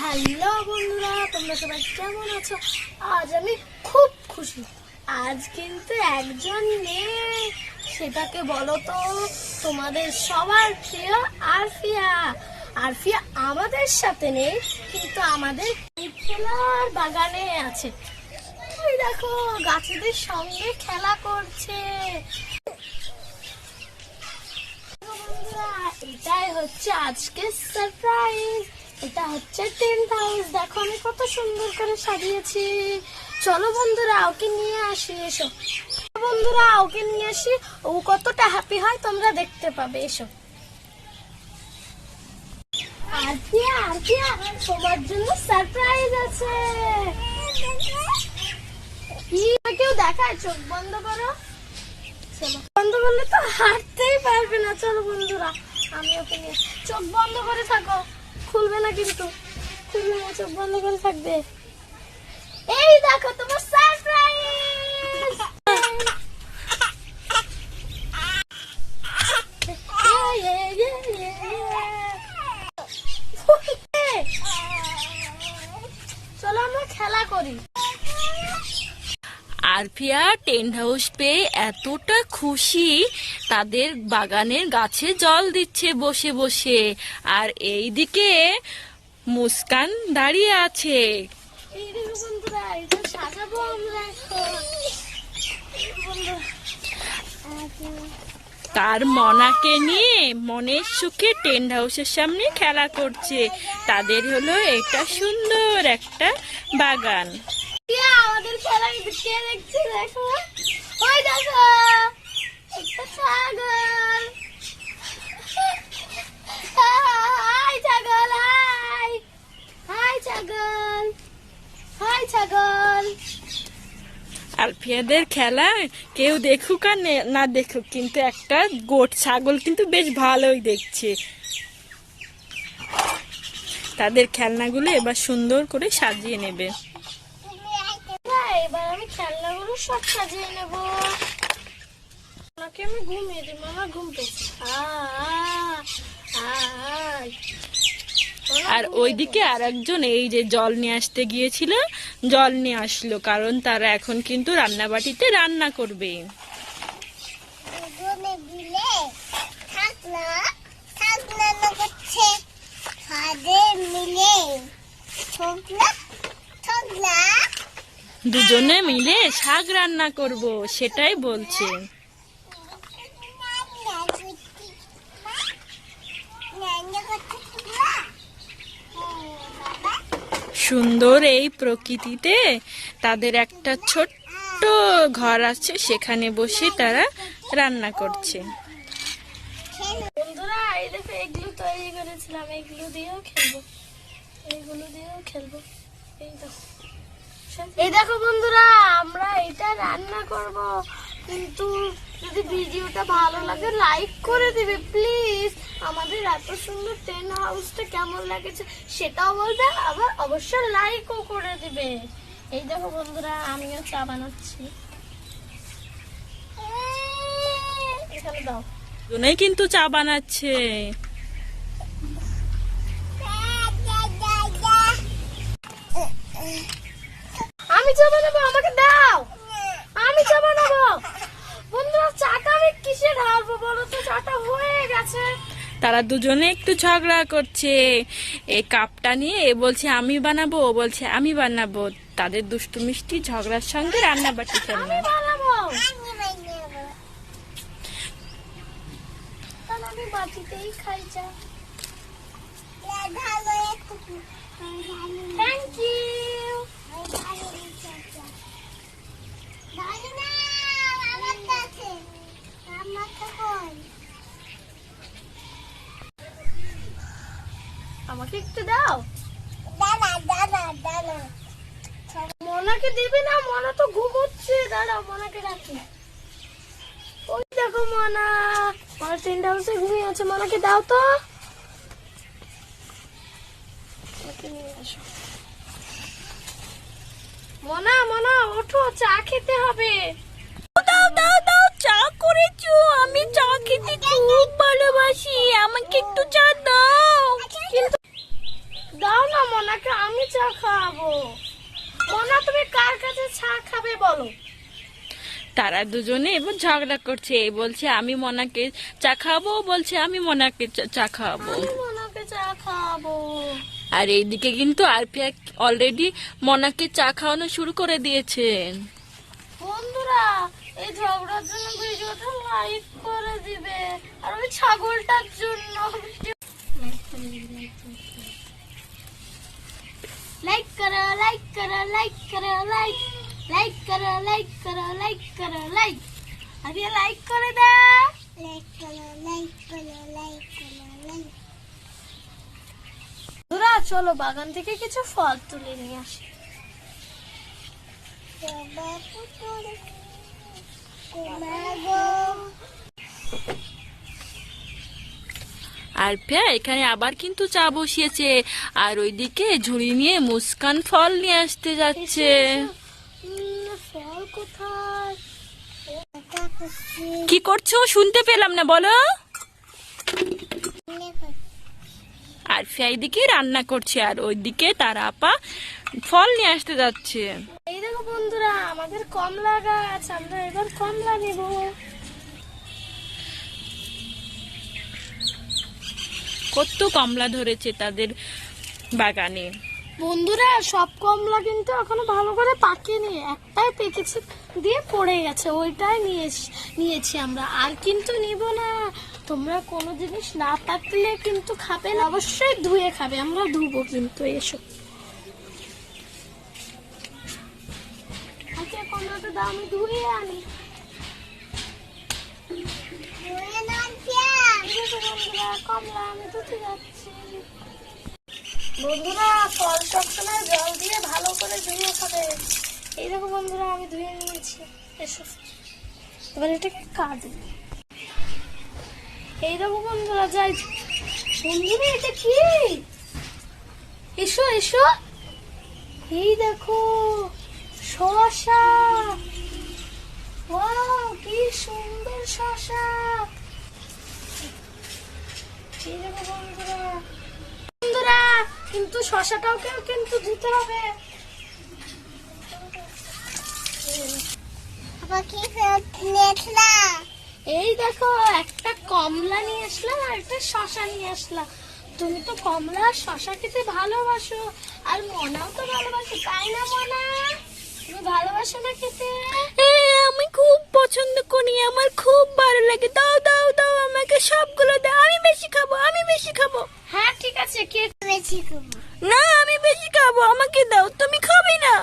Hello বন্ধুরা, তোমরা সবাই কেমন আছো? আজ আমি খুব খুশি। আজ কিন্তু একজন নেই, সেটাকে বলো তো তোমাদের সবার প্রিয় আরফিয়া। আরফিয়া আমাদের সাথে নেই, কিন্তু আমাদের খেলার বাগানে আছে। ওই দেখো গাছেদের সঙ্গে খেলা করছে। বন্ধুরা, এটাই হচ্ছে আজকে সারপ্রাইজ। এটা হচ্ছে টেন্ট হাউস। দেখো আমি কত সুন্দর করে সাজিয়েছি। চলো বন্ধুরা, ওকে নিয়ে আসি। এসো বন্ধুরা, ওকে নিয়ে আসি। ও কতটা হ্যাপি হয় তোমরা দেখতে পাবে। এসো। আরফিয়া, আরফিয়া, তোমার জন্য সারপ্রাইজ আছে। কি কেউ দেখায়? চোখ বন্ধ করো। বন্ধ করলে তো হাঁটতেই পারবে না। চলো বন্ধুরা, আমি ওকে নিয়ে। চোখ বন্ধ করে থাকো, খুলবে না কিন্তু। খুলবে না, চোখ বন্ধ করে থাকবে। এই দেখো তোমার সারপ্রাইজ। চলো আমরা খেলা করি। আরফিয়া টেন্ট হাউস পেয়ে এতটা খুশি, তাদের বাগানের গাছে জল দিচ্ছে বসে বসে। আর এইদিকে মুস্কান দাঁড়িয়ে আছে। এই দেখো বন্ধুরা, এটা সাজাবো আমরা এখন। তার মনাকে নিয়ে মনের সুখে টেন্ট হাউসের সামনে খেলা করছে। তাদের হলো এটা সুন্দর একটা বাগান। আমাদের খেলা কে দেখছে? দেখো, ওই দেখো একটা ছাগল। হাই ছাগল, হাই হাই ছাগল, হাই ছাগল। আরফিয়াদের খেলা কেউ দেখুক আর না দেখুক, কিন্তু একটা গোট ছাগল কিন্তু বেশ ভালোই দেখছে। তাদের খেলনাগুলো এবার সুন্দর করে সাজিয়ে নেবে। এবার আমি খেলনাগুলো সব সাজিয়ে নেবো। ওনাকে আমি ঘুমিয়ে দিই। মামা ঘুম পেয়েছে। আর ওইদিকে আর একজন এই যে জল নিয়ে আসতে গিয়েছিল, জল নিয়ে আসলো, কারণ তারা এখন কিন্তু রান্নাবাটিতে রান্না করবে। দুজনে মিলে শাক রান্না করব, সেটাই বলছে। সুন্দর এই প্রকৃতিতে তাদের একটা ছোট্ট ঘর আছে, সেখানে বসে তারা রান্না করছে। বন্ধুরা, এই দেখো এগুলো তৈরি করেছিলাম। এগুলো দিয়েও খেলবো, এইগুলো দিয়েও খেলবো। এই দেখো বন্ধুরা, আমরা এটা রান্না করব। কিন্তু যদি ভিডিওটা ভালো লাগে লাইক করে দিবে প্লিজ। আমাদের এত সুন্দর টেন্ট হাউসটা কেমন লাগেছে সেটাও বলবে, আবার অবশ্যই লাইকও করে দিবে। এই দেখো বন্ধুরা, আমিও চা বানাচ্ছি। এখানে দাও। দুজনেই কিন্তু চা বানাচ্ছে। আমি চা বানাবো, আমাকে দাও। আমি চা বানাবো। বন্ধুরা, চাটা আমি কিসে ঢালবো বলো তো? চাটা হয়ে গেছে। তারা দুজনে একটু ঝগড়া করছে এই কাপটা নিয়ে। এ বলছে আমি বানাবো, ও বলছে আমি বানাবো। তাদের দুষ্টু মিষ্টি ঝগড়ার সঙ্গে রান্নাবাটি খেলনা। আমি বাটিতেই খাই চা। Thank you. আমাকে একটু দাও। মনাকে দিবি না? মনা তো ঘুমোচ্ছে। দাঁড়াও, মনাকে রাখি। ওই দেখো মনা, আমার টেন্ট হাউসে ঘুমিয়ে আছে। মনাকে দাও তো। মনা, মনা ওঠো, চা খেতে হবে। দাও দাও দাও, চা করেছো? আমি চা খেতে খুব ভালোবাসি, আমাকে একটু চা দাও। কিন্তু দাও না মোনাকে, আমি চা খাবো। মোনা তুমি কার কাছে চা খাবে বলো? তারা দুজনে এবার ঝগড়া করছে, এ বলছে আমি মনাকে চা খাবো, ও বলছে আমি মনাকে চা খাবো। আমি মোনাকে চা খাবো। আর এইদিকে কিন্তু আরপিয়া অলরেডি মনাকে চা খাওয়ানো শুরু করে দিয়েছেন। বন্ধুরা এই ঝগড়ার জন্য ভিডিওটা লাইক করে দিবে, আর ওই ছাগলটার জন্য লাইক করো, লাইক করো, লাইক করো, লাইক লাইক করো, লাইক করো, লাইক করো, লাইক। আরে লাইক করে দাও, লাইক করো, লাইক করো, লাইক করো, লাইক। বন্ধুরা চলো বাগান থেকে কিছু ফল তুলে নিয়ে আসি। আরপিয়া এখানে আবার কিন্তু চা বসিয়েছে, আর ওইদিকে ঝুড়ি নিয়ে মুস্কান ফল নিয়ে আসতে যাচ্ছে। ফল কোথায়? কি করছো শুনতে পেলাম না, বলো। আরপিয়া এইদিকে রান্না করছে, আর ওইদিকে তার আপা ফল নিয়ে আসতে যাচ্ছে। এই দেখো বন্ধুরা আমাদের কমলা গাছ, আমরা এবার কমলা নেব। কত কমলা ধরেছে তাদের বাগানে। বন্ধুরা সব কমলা কিন্তু এখনো ভালো করে পাকেনি, একটাই পেকেছে দিয়ে পড়ে গেছে, ওইটাই নিয়েছি আমরা, আর কিন্তু নিব না। তোমরা কোনো জিনিস না পাকলে কিন্তু খাবে না, অবশ্যই ধুয়ে খাবে, আমরা ধুবো কিন্তু। এসো আচ্ছা কমলাটা দাও, আমি ধুয়ে আনি। কমলা আমি ধুতে যাচ্ছি। বন্ধুরা ফল সবসময় জল দিয়ে ভালো করে ধুয়ে খাবে। এই দেখো বন্ধুরা আমি ধুয়ে নিয়েছি, এসো এবার এটাকে কাটবো। এই দেখো বন্ধুরা যাই। বন্ধুরা এটা কি? এসো এসো, এই দেখো শসা। ওয়াও কি সুন্দর শসা। এই দেখো বন্ধুরা, বন্ধুরা কিন্তু শসাটাও কিন্তু ধুতে হবে। এই দেখো একটা কমলা নিয়ে আসলাম আর একটা শসা নিয়ে আসলাম। তুমি তো কমলা আর শসা খেতে ভালোবাসো, আর মনাও তো ভালোবাসো, তাই না মনা? তুমি ভালোবাসো না খেতে? আমি খুব পছন্দ করি, আমার খুব ভালো লাগে। দাও দাও দাও আমাকে সবগুলো দাও, আমি বেশি খাবো, আমি বেশি খাবো। হ্যাঁ ঠিক আছে, কে বেশি খাবো? না আমি বেশি খাবো, আমাকে দাও, তুমি খাবে না।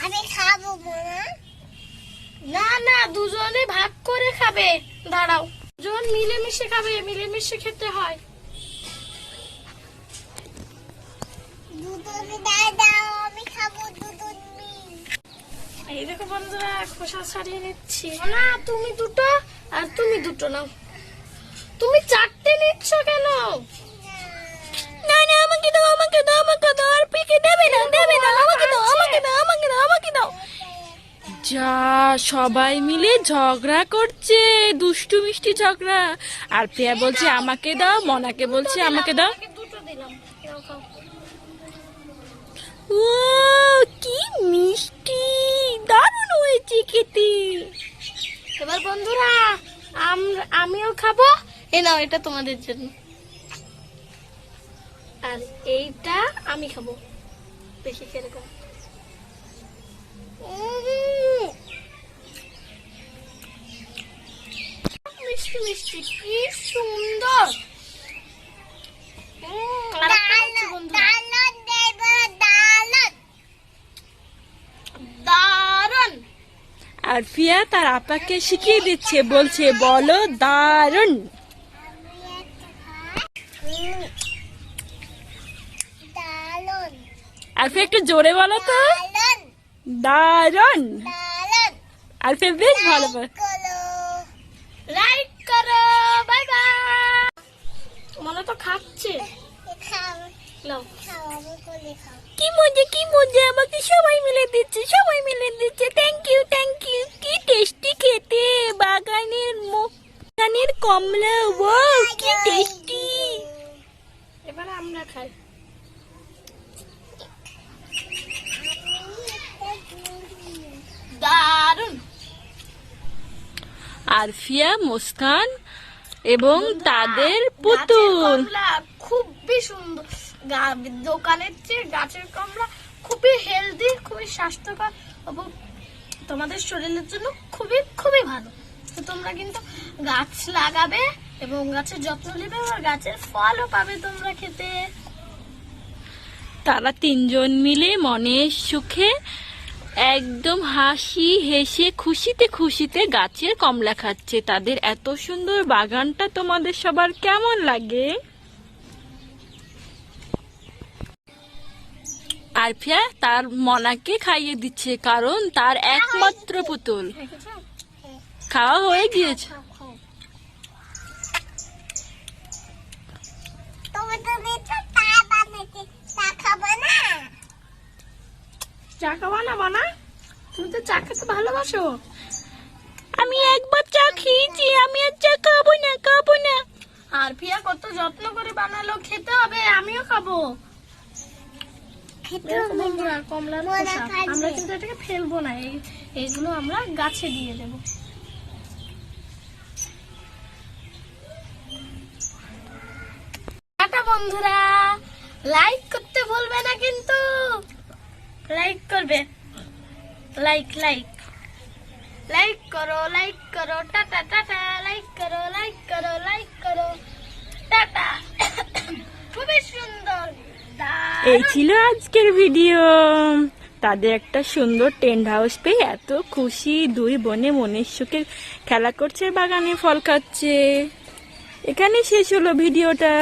আমি খাবো না। না দুজনে ভাগ করে খাবে, দাঁড়াও, দুজন মিলেমিশে খাবে, মিলেমিশে খেতে হয়। এই দেখো বন্ধুরা খোসা ছাড়িয়ে নিচ্ছি। না তুমি দুটো আর তুমি দুটো নাও। তুমি চারটে নিচ্ছ কেন? না না আমাকে দাও, আমাকে দাও, আমাকে দাও। আর পিকে দেবে না, দেবে না, আমাকে দাও, আমাকে দাও, আমাকে দাও, আমাকে দাও। যা সবাই মিলে ঝগড়া করছে, দুষ্টু মিষ্টি ঝগড়া। আর প্রিয়া বলছে আমাকে দাও, মনাকে বলছে আমাকে দাও। দুটো দিলাম, নাও খাও। ও কি মিষ্টি, দারুণ হয়েছে খেতে। এবার বন্ধুরা আমিও খাবো, এ নাও এটা তোমাদের জন্য, আর এইটা আমি খাবো। বেশি কিরকম মিষ্টি মিষ্টি, কি সুন্দর। দারুন। আর ফিয়া তার আপাকে শিখিয়ে দিচ্ছে, বলছে বলো দারুণ। আর ফিয়া একটু জোরে বলো তো, দারুণ। আর ফিয়া বেশ ভালো বলে। লাইক করো, বাই বাই। মনে তো খাচ্ছে, নাও। কি মজা, কি মজা, আমাকে সবাই মিলে দিচ্ছে, সবাই মিলে দিচ্ছে। Thank you, thank you. কি টেস্টি খেতে, বাগানের কমলা, ও কি টেস্টি। এবার আমরা খাই। আরফিয়া, মুস্কান এবং তাদের পুতুল। গাছের কমলা খুবই সুন্দর, দোকানের চেয়ে গাছের কমলা খুবই হেলদি, খুবই স্বাস্থ্যকর এবং তোমাদের শরীরের জন্য খুবই খুবই ভালো। তো তোমরা কিন্তু গাছ লাগাবে এবং গাছের যত্ন নেবে, আর গাছের ফলও পাবে তোমরা খেতে। তারা তিনজন মিলে মনের সুখে একদম হাসি হেসে খুশিতে খুশিতে গাছের কমলা খাচ্ছে। তাদের এত সুন্দর বাগানটা তোমাদের সবার কেমন লাগে? আরফিয়া তার মনাকে খাইয়ে দিচ্ছে, কারণ তার একমাত্র পুতুল। খাওয়া হয়ে গিয়েছে। চা খাওয়া না বানা? তুমি তো চা খেতে ভালোবাসো। আমি একবার চা খেয়েছি, আমি আর চা খাবো না, খাবো না। আর পিয়া কত যত্ন করে বানালো, খেতে হবে, আমিও খাবো। বন্ধুরা, কমলার খোসা আমরা কিন্তু এটাকে ফেলবো না, এইগুলো আমরা গাছে দিয়ে দেব। টাটা বন্ধুরা, লাইক করতে ভুলবে না কিন্তু। লাইক করবে, লাইক লাইক লাইক করো, লাইক করো, টাটা টাটা, লাইক করো, লাইক করো, লাইক করো, টাটা। খুবই সুন্দর। এই ছিল আজকের ভিডিও। তাদের একটা সুন্দর টেন্ট হাউস পেয়ে এত খুশি, দুই বোনে মনের সুখে খেলা করছে, বাগানে ফল খাচ্ছে। এখানে শেষ হলো ভিডিওটা।